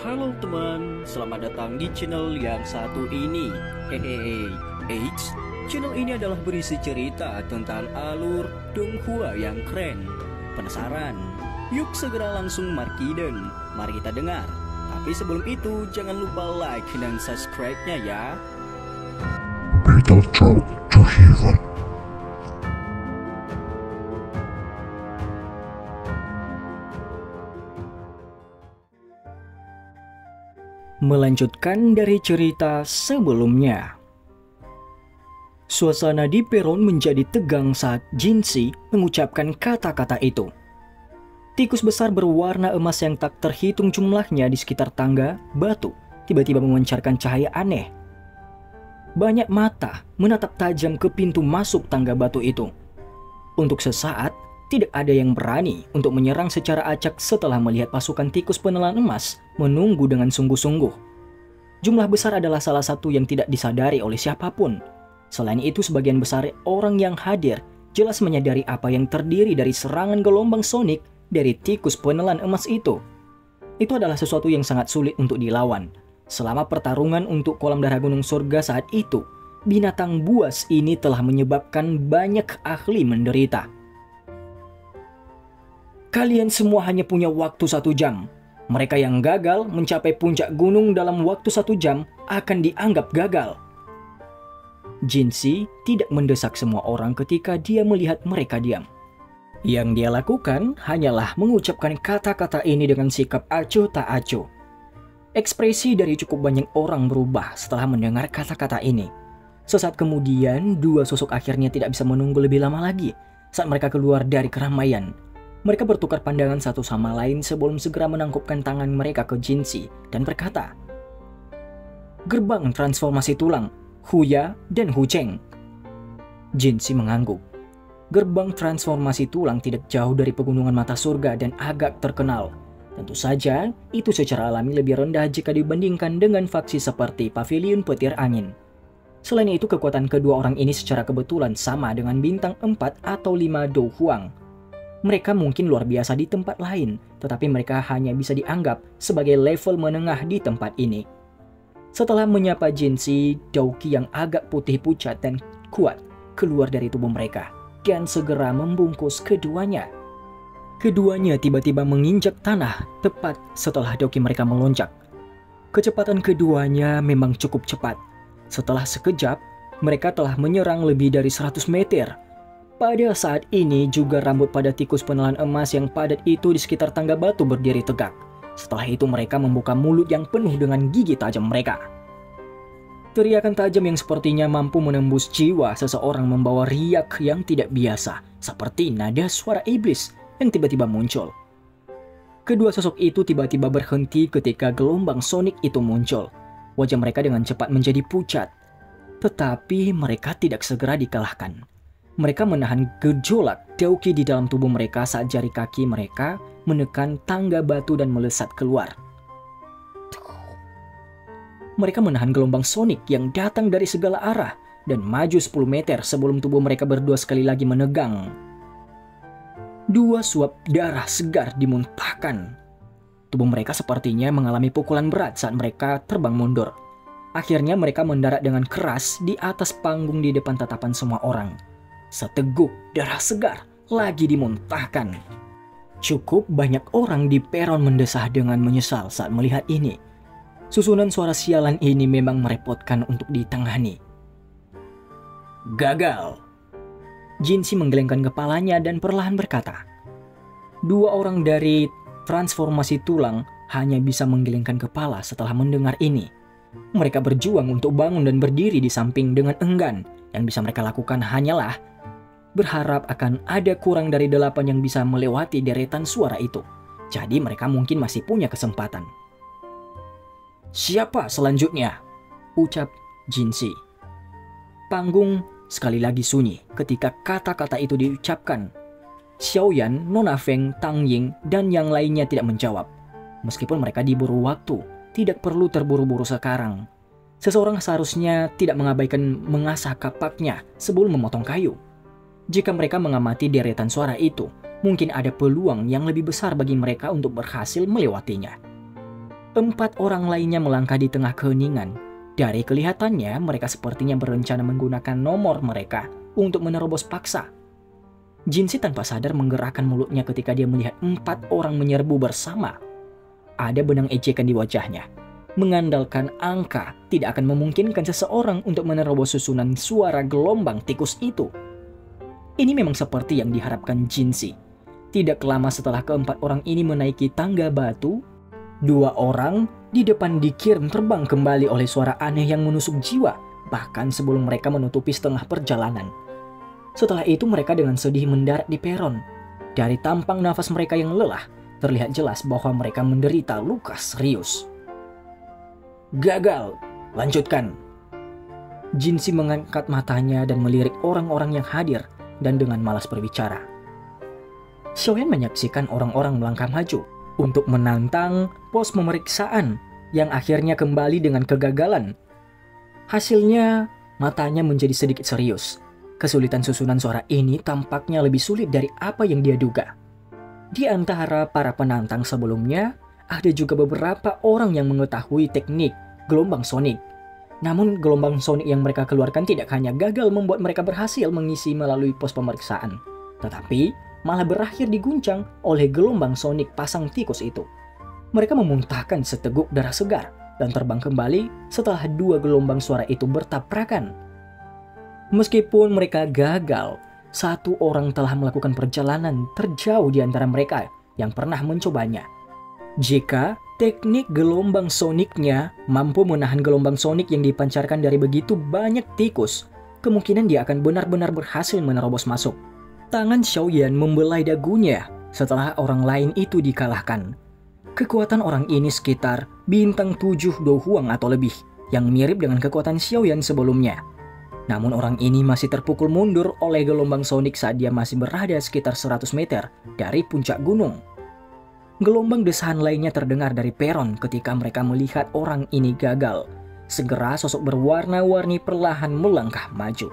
Halo teman, selamat datang di channel yang satu ini. Hehehe, Eits, channel ini adalah berisi cerita tentang alur Donghua yang keren. Penasaran? Yuk segera langsung markiden, mari kita dengar. Tapi sebelum itu, jangan lupa like dan subscribe-nya ya. Beetlejuice to Heaven. Melanjutkan dari cerita sebelumnya. Suasana di peron menjadi tegang saat Jinsi mengucapkan kata-kata itu. Tikus besar berwarna emas yang tak terhitung jumlahnya di sekitar tangga batu tiba-tiba memancarkan cahaya aneh. Banyak mata menatap tajam ke pintu masuk tangga batu itu. Untuk sesaat, tidak ada yang berani untuk menyerang secara acak setelah melihat pasukan tikus penelan emas menunggu dengan sungguh-sungguh. Jumlah besar adalah salah satu yang tidak disadari oleh siapapun. Selain itu, sebagian besar orang yang hadir jelas menyadari apa yang terdiri dari serangan gelombang sonik dari tikus penelan emas itu. Itu adalah sesuatu yang sangat sulit untuk dilawan. Selama pertarungan untuk kolam darah gunung surga saat itu, binatang buas ini telah menyebabkan banyak ahli menderita. Kalian semua hanya punya waktu 1 jam. Mereka yang gagal mencapai puncak gunung dalam waktu 1 jam akan dianggap gagal. Jinsi tidak mendesak semua orang ketika dia melihat mereka diam. Yang dia lakukan hanyalah mengucapkan kata-kata ini dengan sikap acuh tak acuh. Ekspresi dari cukup banyak orang berubah setelah mendengar kata-kata ini. Sesaat kemudian, dua sosok akhirnya tidak bisa menunggu lebih lama lagi saat mereka keluar dari keramaian. Mereka bertukar pandangan satu sama lain sebelum segera menangkupkan tangan mereka ke Jinsi dan berkata, "Gerbang transformasi tulang, Huya dan Hucheng." Jinsi mengangguk. Gerbang transformasi tulang tidak jauh dari pegunungan mata surga dan agak terkenal. Tentu saja, itu secara alami lebih rendah jika dibandingkan dengan faksi seperti Pavilion Petir Angin. Selain itu, kekuatan kedua orang ini secara kebetulan sama dengan bintang 4 atau 5 Do Huang. Mereka mungkin luar biasa di tempat lain, tetapi mereka hanya bisa dianggap sebagai level menengah di tempat ini. Setelah menyapa Jinsi, Douki yang agak putih pucat dan kuat keluar dari tubuh mereka dan segera membungkus keduanya. Keduanya tiba-tiba menginjak tanah tepat setelah Douki mereka melonjak. Kecepatan keduanya memang cukup cepat. Setelah sekejap, mereka telah menyerang lebih dari 100 meter. Pada saat ini juga rambut pada tikus penelan emas yang padat itu di sekitar tangga batu berdiri tegak. Setelah itu mereka membuka mulut yang penuh dengan gigi tajam mereka. Teriakan tajam yang sepertinya mampu menembus jiwa seseorang membawa riak yang tidak biasa, seperti nada suara iblis yang tiba-tiba muncul. Kedua sosok itu tiba-tiba berhenti ketika gelombang sonik itu muncul. Wajah mereka dengan cepat menjadi pucat. Tetapi mereka tidak segera dikalahkan. Mereka menahan gejolak Douki di dalam tubuh mereka saat jari kaki mereka menekan tangga batu dan melesat keluar. Mereka menahan gelombang sonik yang datang dari segala arah dan maju 10 meter sebelum tubuh mereka berdua sekali lagi menegang. Dua suap darah segar dimuntahkan. Tubuh mereka sepertinya mengalami pukulan berat saat mereka terbang mundur. Akhirnya mereka mendarat dengan keras di atas panggung di depan tatapan semua orang. Seteguk darah segar lagi dimuntahkan. Cukup banyak orang di peron mendesah dengan menyesal saat melihat ini. Susunan suara sialan ini memang merepotkan untuk ditangani. Gagal. Jinsi menggelengkan kepalanya dan perlahan berkata, "Dua orang dari transformasi tulang hanya bisa menggelengkan kepala setelah mendengar ini. Mereka berjuang untuk bangun dan berdiri di samping dengan enggan. Yang bisa mereka lakukan hanyalah berharap akan ada kurang dari 8 yang bisa melewati deretan suara itu. Jadi mereka mungkin masih punya kesempatan." "Siapa selanjutnya?" ucap Jinsi. Panggung sekali lagi sunyi ketika kata-kata itu diucapkan. Xiaoyan, Nona Feng, Tang Ying, dan yang lainnya tidak menjawab. Meskipun mereka diburu waktu, tidak perlu terburu-buru sekarang. Seseorang seharusnya tidak mengabaikan mengasah kapaknya sebelum memotong kayu. Jika mereka mengamati deretan suara itu, mungkin ada peluang yang lebih besar bagi mereka untuk berhasil melewatinya. 4 orang lainnya melangkah di tengah keheningan. Dari kelihatannya, mereka sepertinya berencana menggunakan nomor mereka untuk menerobos paksa. Jinsi tanpa sadar menggerakkan mulutnya ketika dia melihat 4 orang menyerbu bersama. Ada benang ejekan di wajahnya. Mengandalkan angka tidak akan memungkinkan seseorang untuk menerobos susunan suara gelombang tikus itu. Ini memang seperti yang diharapkan Jinsi. Tidak lama setelah keempat orang ini menaiki tangga batu, 2 orang di depan dikirim terbang kembali oleh suara aneh yang menusuk jiwa, bahkan sebelum mereka menutupi setengah perjalanan. Setelah itu mereka dengan sedih mendarat di peron. Dari tampang nafas mereka yang lelah, terlihat jelas bahwa mereka menderita luka serius. Gagal, lanjutkan. Jinsi mengangkat matanya dan melirik orang-orang yang hadir dan dengan malas berbicara. Xiaoyan menyaksikan orang-orang melangkah maju untuk menantang pos pemeriksaan yang akhirnya kembali dengan kegagalan. Hasilnya, matanya menjadi sedikit serius. Kesulitan susunan suara ini tampaknya lebih sulit dari apa yang dia duga. Di antara para penantang sebelumnya, ada juga beberapa orang yang mengetahui teknik gelombang sonik. Namun gelombang sonik yang mereka keluarkan tidak hanya gagal membuat mereka berhasil mengisi melalui pos pemeriksaan, tetapi malah berakhir diguncang oleh gelombang sonik pasang tikus itu. Mereka memuntahkan seteguk darah segar dan terbang kembali setelah 2 gelombang suara itu bertabrakan. Meskipun mereka gagal, 1 orang telah melakukan perjalanan terjauh di antara mereka yang pernah mencobanya. Jika teknik gelombang soniknya mampu menahan gelombang sonik yang dipancarkan dari begitu banyak tikus, kemungkinan dia akan benar-benar berhasil menerobos masuk. Tangan Xiaoyan membelai dagunya setelah orang lain itu dikalahkan. Kekuatan orang ini sekitar bintang 7 Douhuang atau lebih, yang mirip dengan kekuatan Xiaoyan sebelumnya. Namun orang ini masih terpukul mundur oleh gelombang sonik saat dia masih berada sekitar 100 meter dari puncak gunung. Gelombang desahan lainnya terdengar dari peron ketika mereka melihat orang ini gagal. Segera sosok berwarna-warni perlahan melangkah maju.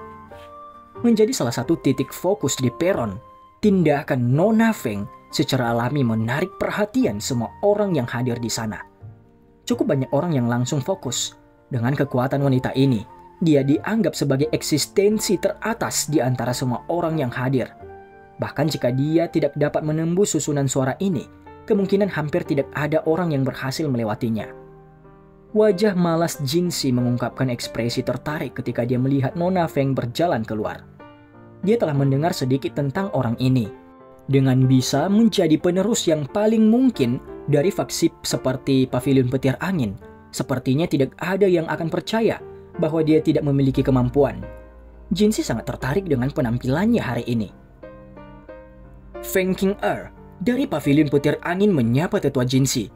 Menjadi salah satu titik fokus di peron, tindakan Nona Feng secara alami menarik perhatian semua orang yang hadir di sana. Cukup banyak orang yang langsung fokus. Dengan kekuatan wanita ini, dia dianggap sebagai eksistensi teratas di antara semua orang yang hadir. Bahkan jika dia tidak dapat menembus susunan suara ini, kemungkinan hampir tidak ada orang yang berhasil melewatinya. Wajah malas Jinsi mengungkapkan ekspresi tertarik ketika dia melihat Nona Feng berjalan keluar. Dia telah mendengar sedikit tentang orang ini. Dengan bisa menjadi penerus yang paling mungkin dari faksi seperti Pavilion Petir Angin, sepertinya tidak ada yang akan percaya bahwa dia tidak memiliki kemampuan. Jinsi sangat tertarik dengan penampilannya hari ini. Feng Qing'er dari Pavilion Petir Angin menyapa tetua Jinsi.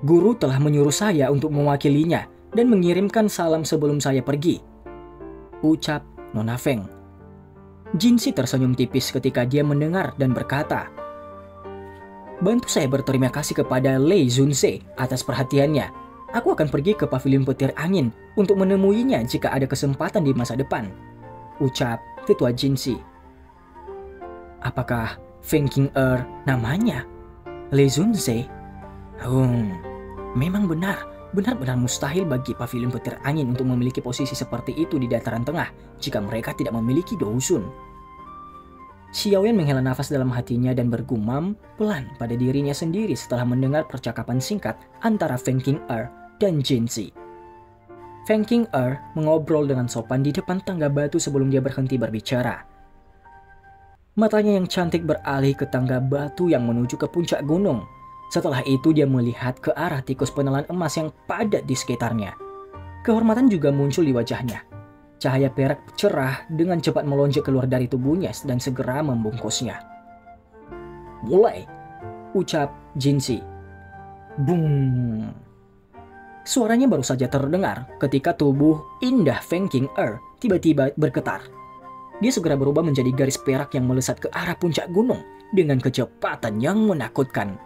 Guru telah menyuruh saya untuk mewakilinya dan mengirimkan salam sebelum saya pergi, ucap Nona Feng. Jinsi tersenyum tipis ketika dia mendengar dan berkata, "Bantu saya berterima kasih kepada Lei Zunze atas perhatiannya. Aku akan pergi ke Pavilion Petir Angin untuk menemuinya jika ada kesempatan di masa depan," ucap tetua Jinsi. Apakah Feng Qing'er namanya? Lei Zunze? Memang benar-benar mustahil bagi Pavilion Petir Angin untuk memiliki posisi seperti itu di dataran tengah jika mereka tidak memiliki dousun. Xiaoyan menghela nafas dalam hatinya dan bergumam pelan pada dirinya sendiri setelah mendengar percakapan singkat antara Feng Qing'er dan Jinsi. Feng Qing'er mengobrol dengan sopan di depan tangga batu sebelum dia berhenti berbicara. Matanya yang cantik beralih ke tangga batu yang menuju ke puncak gunung. Setelah itu dia melihat ke arah tikus penelan emas yang padat di sekitarnya. Kehormatan juga muncul di wajahnya. Cahaya perak cerah dengan cepat melonjak keluar dari tubuhnya dan segera membungkusnya. "Mulai," ucap Jinsi. Bung. Suaranya baru saja terdengar ketika tubuh indah Feng Qing'er tiba-tiba bergetar. Dia segera berubah menjadi garis perak yang melesat ke arah puncak gunung dengan kecepatan yang menakutkan.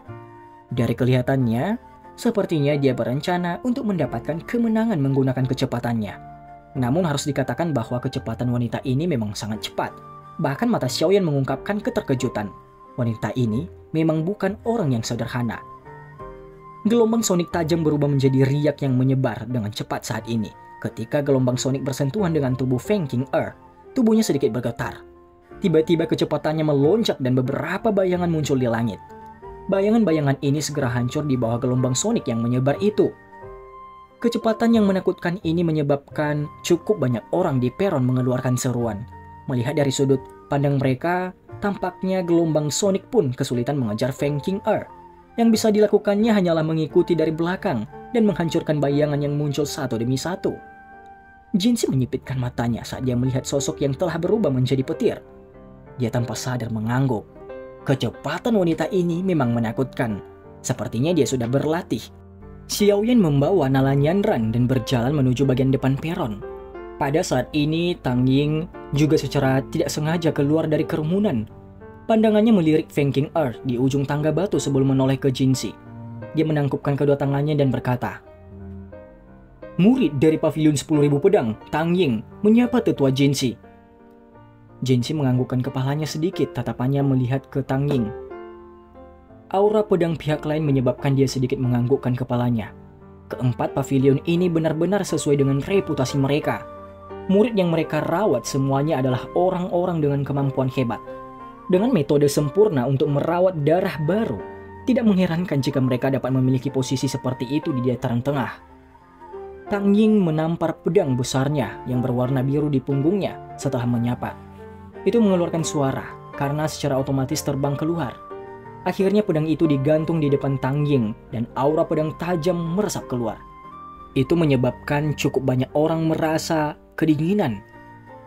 Dari kelihatannya, sepertinya dia berencana untuk mendapatkan kemenangan menggunakan kecepatannya. Namun harus dikatakan bahwa kecepatan wanita ini memang sangat cepat. Bahkan mata Xiaoyan mengungkapkan keterkejutan. Wanita ini memang bukan orang yang sederhana. Gelombang sonik tajam berubah menjadi riak yang menyebar dengan cepat saat ini. Ketika gelombang sonik bersentuhan dengan tubuh Feng Qing'er, tubuhnya sedikit bergetar. Tiba-tiba kecepatannya melonjak dan beberapa bayangan muncul di langit. Bayangan-bayangan ini segera hancur di bawah gelombang sonik yang menyebar itu. Kecepatan yang menakutkan ini menyebabkan cukup banyak orang di peron mengeluarkan seruan. Melihat dari sudut pandang mereka, tampaknya gelombang sonik pun kesulitan mengejar Feng Qing'er. Yang bisa dilakukannya hanyalah mengikuti dari belakang dan menghancurkan bayangan yang muncul satu demi satu. Jinsi menyipitkan matanya saat dia melihat sosok yang telah berubah menjadi petir. Dia tanpa sadar mengangguk. Kecepatan wanita ini memang menakutkan. Sepertinya dia sudah berlatih. Xiaoyan membawa Nalan Yanran dan berjalan menuju bagian depan peron. Pada saat ini, Tang Ying juga secara tidak sengaja keluar dari kerumunan. Pandangannya melirik Feng Qing'er di ujung tangga batu sebelum menoleh ke Jinsi. Dia menangkupkan kedua tangannya dan berkata, "Murid dari Pavilion 10.000 Pedang, Tang Ying, menyapa tetua Jinsi." Jinsi menganggukkan kepalanya sedikit, tatapannya melihat ke Tang Ying. Aura pedang pihak lain menyebabkan dia sedikit menganggukkan kepalanya. Keempat pavilion ini benar-benar sesuai dengan reputasi mereka. Murid yang mereka rawat semuanya adalah orang-orang dengan kemampuan hebat. Dengan metode sempurna untuk merawat darah baru, tidak mengherankan jika mereka dapat memiliki posisi seperti itu di dataran tengah. Tang Ying menampar pedang besarnya yang berwarna biru di punggungnya setelah menyapa. Itu mengeluarkan suara karena secara otomatis terbang keluar. Akhirnya pedang itu digantung di depan Tang Ying dan aura pedang tajam meresap keluar. Itu menyebabkan cukup banyak orang merasa kedinginan.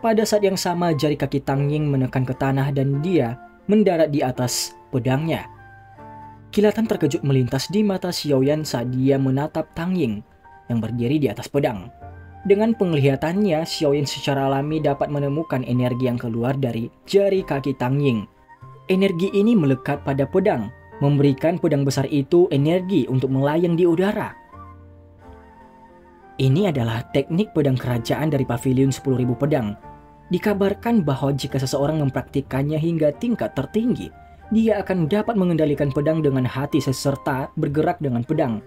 Pada saat yang sama, jari kaki Tang Ying menekan ke tanah dan dia mendarat di atas pedangnya. Kilatan terkejut melintas di mata Xiaoyan saat dia menatap Tang Ying yang berdiri di atas pedang. Dengan penglihatannya, Xiaoyan secara alami dapat menemukan energi yang keluar dari jari kaki Tang Ying. Energi ini melekat pada pedang, memberikan pedang besar itu energi untuk melayang di udara. Ini adalah teknik pedang kerajaan dari Pavilion 10.000 Pedang. Dikabarkan bahwa jika seseorang mempraktikkannya hingga tingkat tertinggi, dia akan dapat mengendalikan pedang dengan hati serta bergerak dengan pedang.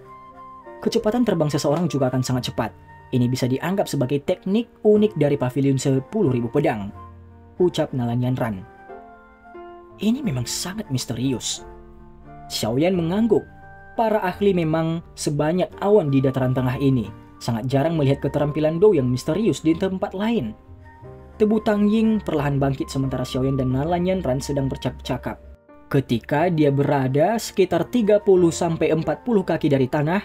Kecepatan terbang seseorang juga akan sangat cepat. Ini bisa dianggap sebagai teknik unik dari Pavilion 10.000 Pedang, ucap Nalan Yanran. Ini memang sangat misterius. Xiaoyan mengangguk. Para ahli memang sebanyak awan di dataran tengah ini. Sangat jarang melihat keterampilan Dou yang misterius di tempat lain. Tebu Tang Ying perlahan bangkit sementara Xiaoyan dan Nalan Yanran sedang bercakap-cakap. Ketika dia berada sekitar 30-40 kaki dari tanah,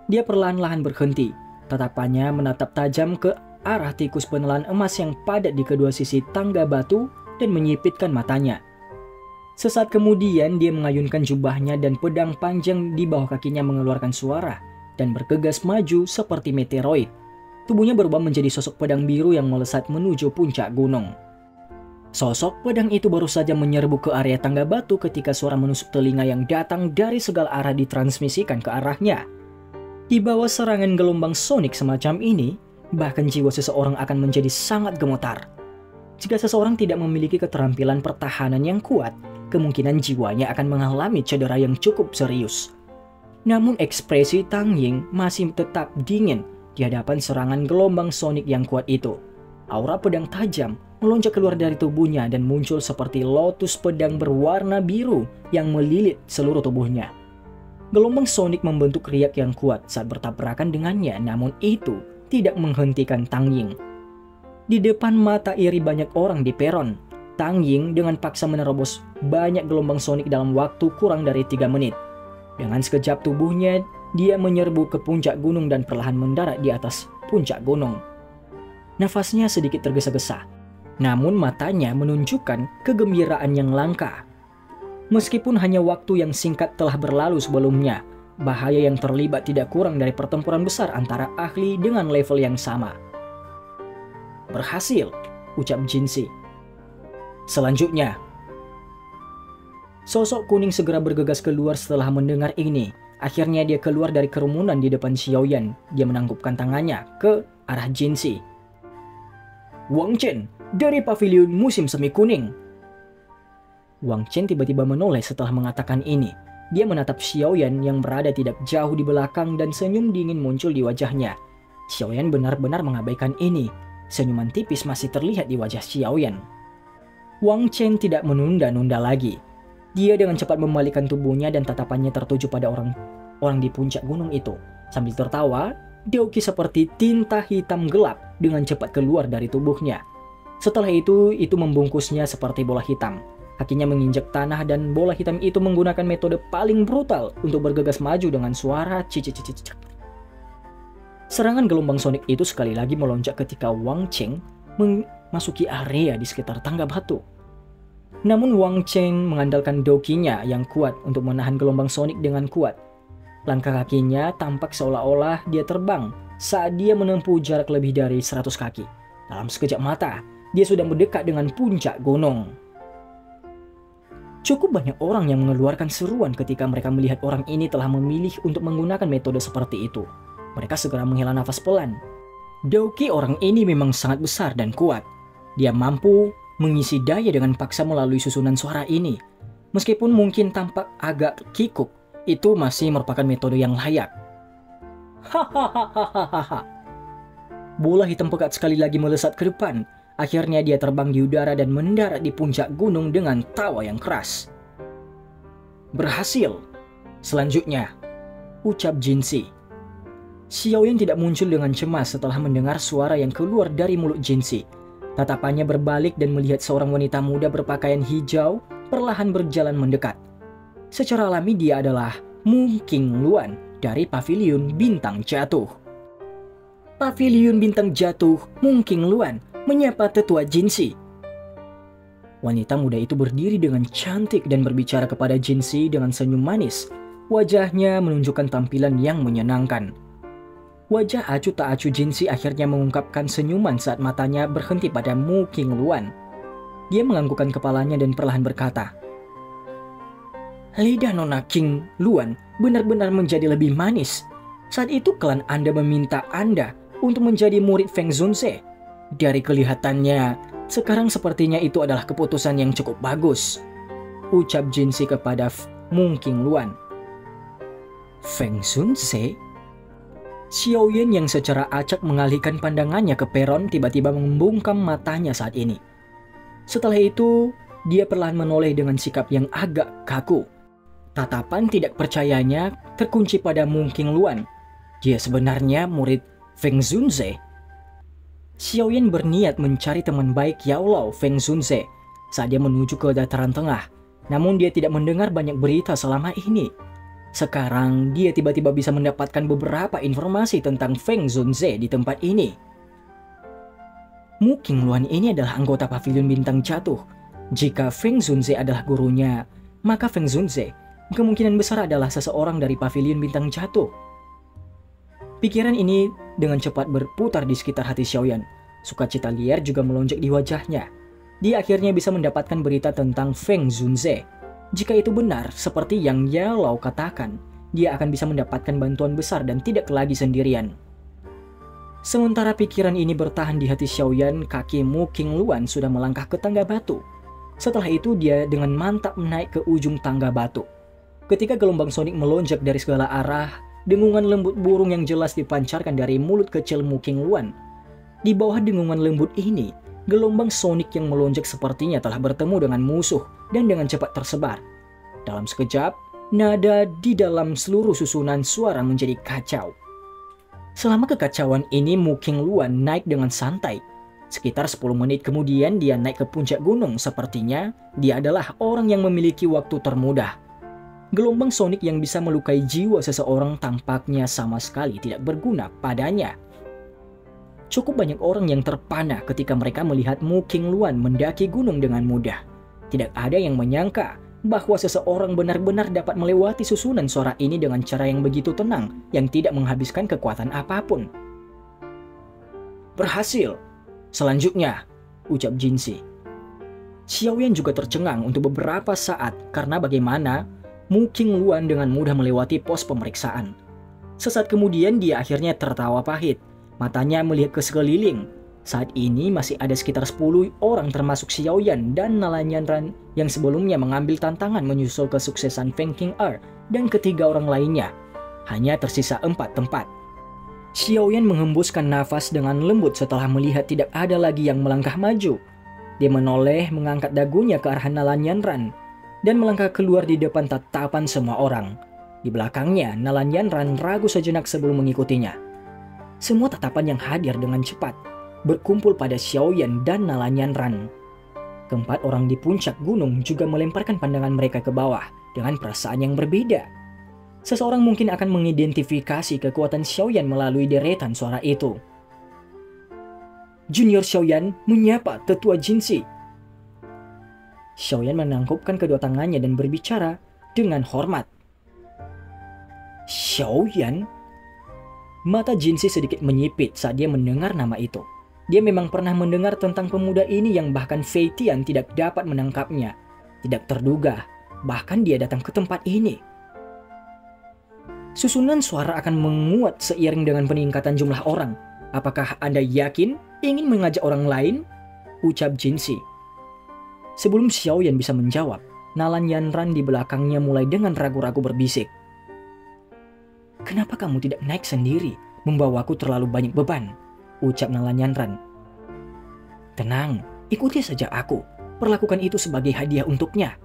dia perlahan-lahan berhenti. Tatapannya menatap tajam ke arah tikus penelan emas yang padat di kedua sisi tangga batu dan menyipitkan matanya. Sesaat kemudian dia mengayunkan jubahnya dan pedang panjang di bawah kakinya mengeluarkan suara dan bergegas maju seperti meteoroid. Tubuhnya berubah menjadi sosok pedang biru yang melesat menuju puncak gunung. Sosok pedang itu baru saja menyerbu ke area tangga batu ketika suara menusuk telinga yang datang dari segala arah ditransmisikan ke arahnya. Di bawah serangan gelombang sonik semacam ini, bahkan jiwa seseorang akan menjadi sangat gemetar. Jika seseorang tidak memiliki keterampilan pertahanan yang kuat, kemungkinan jiwanya akan mengalami cedera yang cukup serius. Namun ekspresi Tang Ying masih tetap dingin di hadapan serangan gelombang sonik yang kuat itu. Aura pedang tajam melonjak keluar dari tubuhnya dan muncul seperti lotus pedang berwarna biru yang melilit seluruh tubuhnya. Gelombang sonik membentuk riak yang kuat saat bertabrakan dengannya, namun itu tidak menghentikan Tang Ying. Di depan mata iri banyak orang di peron, Tang Ying dengan paksa menerobos banyak gelombang sonik dalam waktu kurang dari 3 menit. Dengan sekejap tubuhnya, dia menyerbu ke puncak gunung dan perlahan mendarat di atas puncak gunung. Nafasnya sedikit tergesa-gesa, namun matanya menunjukkan kegembiraan yang langka. Meskipun hanya waktu yang singkat telah berlalu sebelumnya, bahaya yang terlibat tidak kurang dari pertempuran besar antara ahli dengan level yang sama. Berhasil, ucap Jinsi. Selanjutnya, sosok kuning segera bergegas keluar setelah mendengar ini. Akhirnya dia keluar dari kerumunan di depan Xiaoyan. Dia menangkupkan tangannya ke arah Jinsi. Wang Chen, dari Pavilion Musim Semi Kuning. Wang Chen tiba-tiba menoleh setelah mengatakan ini. Dia menatap Xiaoyan yang berada tidak jauh di belakang dan senyum dingin muncul di wajahnya. Xiaoyan benar-benar mengabaikan ini. Senyuman tipis masih terlihat di wajah Xiaoyan. Wang Chen tidak menunda-nunda lagi. Dia dengan cepat membalikkan tubuhnya dan tatapannya tertuju pada orang di puncak gunung itu. Sambil tertawa, Deuki seperti tinta hitam gelap dengan cepat keluar dari tubuhnya. Setelah itu membungkusnya seperti bola hitam. Kakinya menginjak tanah dan bola hitam itu menggunakan metode paling brutal untuk bergegas maju dengan suara cicit-cicit. Serangan gelombang sonik itu sekali lagi melonjak ketika Wang Chen memasuki area di sekitar tangga batu. Namun Wang Chen mengandalkan dokinya yang kuat untuk menahan gelombang sonik dengan kuat. Langkah kakinya tampak seolah-olah dia terbang saat dia menempuh jarak lebih dari 100 kaki. Dalam sekejap mata, dia sudah mendekat dengan puncak gunung. Cukup banyak orang yang mengeluarkan seruan ketika mereka melihat orang ini telah memilih untuk menggunakan metode seperti itu. Mereka segera menghela nafas pelan. Deuki orang ini memang sangat besar dan kuat. Dia mampu mengisi daya dengan paksa melalui susunan suara ini. Meskipun mungkin tampak agak kikuk, itu masih merupakan metode yang layak. Hahaha. Bola hitam pekat sekali lagi melesat ke depan. Akhirnya dia terbang di udara dan mendarat di puncak gunung dengan tawa yang keras. Berhasil. Selanjutnya, ucap Jinsi. Xiaoyan tidak muncul dengan cemas setelah mendengar suara yang keluar dari mulut Jinsi. Tatapannya berbalik dan melihat seorang wanita muda berpakaian hijau perlahan berjalan mendekat. Secara alami dia adalah Mu Qingluan dari Paviliun Bintang Jatuh. Paviliun Bintang Jatuh Mu Qingluan menyapa tetua Jinsi. Wanita muda itu berdiri dengan cantik dan berbicara kepada Jinsi dengan senyum manis. Wajahnya menunjukkan tampilan yang menyenangkan. Wajah acuh tak acuh Jinsi akhirnya mengungkapkan senyuman saat matanya berhenti pada Mu Qingluan. Dia menganggukkan kepalanya dan perlahan berkata, "Lidah Nona Qingluan benar-benar menjadi lebih manis. Saat itu klan Anda meminta Anda untuk menjadi murid Feng Zunze. Dari kelihatannya, sekarang sepertinya itu adalah keputusan yang cukup bagus," ucap Jinsi kepada Mu Qingluan. Feng Zunze? Xiaoyan yang secara acak mengalihkan pandangannya ke peron tiba-tiba membungkam matanya saat ini. Setelah itu, dia perlahan menoleh dengan sikap yang agak kaku. Tatapan tidak percayanya terkunci pada Mu Qingluan. Dia sebenarnya murid Feng Zunze. Xiaoyan berniat mencari teman baik Yao Lao Feng Zunze saat dia menuju ke dataran tengah. Namun dia tidak mendengar banyak berita selama ini. Sekarang dia tiba-tiba bisa mendapatkan beberapa informasi tentang Feng Zunze di tempat ini. Mu Qingluan ini adalah anggota Paviliun Bintang Jatuh. Jika Feng Zunze adalah gurunya, maka Feng Zunze kemungkinan besar adalah seseorang dari Paviliun Bintang Jatuh. Pikiran ini dengan cepat berputar di sekitar hati Xiaoyan. Sukacita liar juga melonjak di wajahnya. Dia akhirnya bisa mendapatkan berita tentang Feng Zunze. Jika itu benar, seperti yang Yao Lao katakan, dia akan bisa mendapatkan bantuan besar dan tidak lagi sendirian. Sementara pikiran ini bertahan di hati Xiaoyan, kaki Mu Qingluan sudah melangkah ke tangga batu. Setelah itu dia dengan mantap naik ke ujung tangga batu. Ketika gelombang sonik melonjak dari segala arah, dengungan lembut burung yang jelas dipancarkan dari mulut kecil Mu Qingluan. Di bawah dengungan lembut ini, gelombang sonik yang melonjak sepertinya telah bertemu dengan musuh dan dengan cepat tersebar. Dalam sekejap, nada di dalam seluruh susunan suara menjadi kacau. Selama kekacauan ini, Mu Qingluan naik dengan santai. Sekitar 10 menit kemudian dia naik ke puncak gunung. Sepertinya dia adalah orang yang memiliki waktu termudah. Gelombang sonik yang bisa melukai jiwa seseorang tampaknya sama sekali tidak berguna padanya. Cukup banyak orang yang terpana ketika mereka melihat Mu Qingluan mendaki gunung dengan mudah. Tidak ada yang menyangka bahwa seseorang benar-benar dapat melewati susunan suara ini dengan cara yang begitu tenang, yang tidak menghabiskan kekuatan apapun. "Berhasil. Selanjutnya," ucap Jinsi. Xiaoyan juga tercengang untuk beberapa saat karena bagaimana Mu Qingluan dengan mudah melewati pos pemeriksaan. Sesaat kemudian dia akhirnya tertawa pahit. Matanya melihat ke sekeliling. Saat ini masih ada sekitar 10 orang termasuk Xiaoyan dan Nalanyanran yang sebelumnya mengambil tantangan menyusul kesuksesan Feng Qing'er dan ketiga orang lainnya. Hanya tersisa 4 tempat. Xiaoyan menghembuskan nafas dengan lembut setelah melihat tidak ada lagi yang melangkah maju. Dia menoleh mengangkat dagunya ke arah Nalanyanran dan melangkah keluar di depan tatapan semua orang. Di belakangnya, Nalanyanran ragu sejenak sebelum mengikutinya. Semua tatapan yang hadir dengan cepat berkumpul pada Xiaoyan dan Nalanyanran. Keempat orang di puncak gunung juga melemparkan pandangan mereka ke bawah dengan perasaan yang berbeda. Seseorang mungkin akan mengidentifikasi kekuatan Xiaoyan melalui deretan suara itu. Junior Xiaoyan menyapa tetua Jinshi. Xiaoyan menangkupkan kedua tangannya dan berbicara dengan hormat. Xiaoyan? Mata Jinshi sedikit menyipit saat dia mendengar nama itu. Dia memang pernah mendengar tentang pemuda ini yang bahkan Fei Tian tidak dapat menangkapnya. Tidak terduga, bahkan dia datang ke tempat ini. Susunan suara akan menguat seiring dengan peningkatan jumlah orang. Apakah Anda yakin ingin mengajak orang lain? Ucap Jinshi. Sebelum Xiaoyan bisa menjawab, Nalanyanran di belakangnya mulai dengan ragu-ragu berbisik. Kenapa kamu tidak naik sendiri? Membawaku terlalu banyak beban, ucap Nalanyanran. Tenang, ikuti saja aku. Perlakukan itu sebagai hadiah untuknya.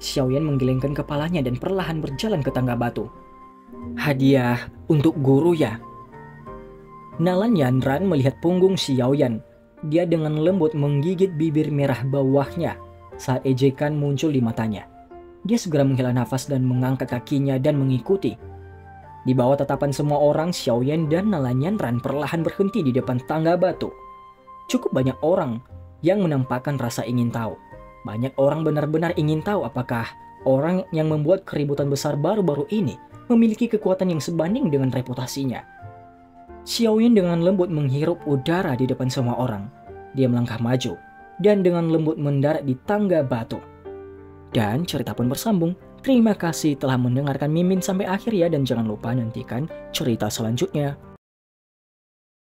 Xiaoyan menggelengkan kepalanya dan perlahan berjalan ke tangga batu. Hadiah untuk guru ya? Nalanyanran melihat punggung Xiaoyan. Dia dengan lembut menggigit bibir merah bawahnya saat ejekan muncul di matanya. Dia segera menghela nafas dan mengangkat kakinya dan mengikuti. Di bawah tatapan semua orang, Xiaoyan dan Nalanyanran perlahan berhenti di depan tangga batu. Cukup banyak orang yang menampakkan rasa ingin tahu. Banyak orang benar-benar ingin tahu apakah orang yang membuat keributan besar baru-baru ini memiliki kekuatan yang sebanding dengan reputasinya. Xiaoyan dengan lembut menghirup udara di depan semua orang. Dia melangkah maju dan dengan lembut mendarat di tangga batu. Dan cerita pun bersambung. Terima kasih telah mendengarkan Mimin sampai akhir ya, dan jangan lupa nantikan cerita selanjutnya.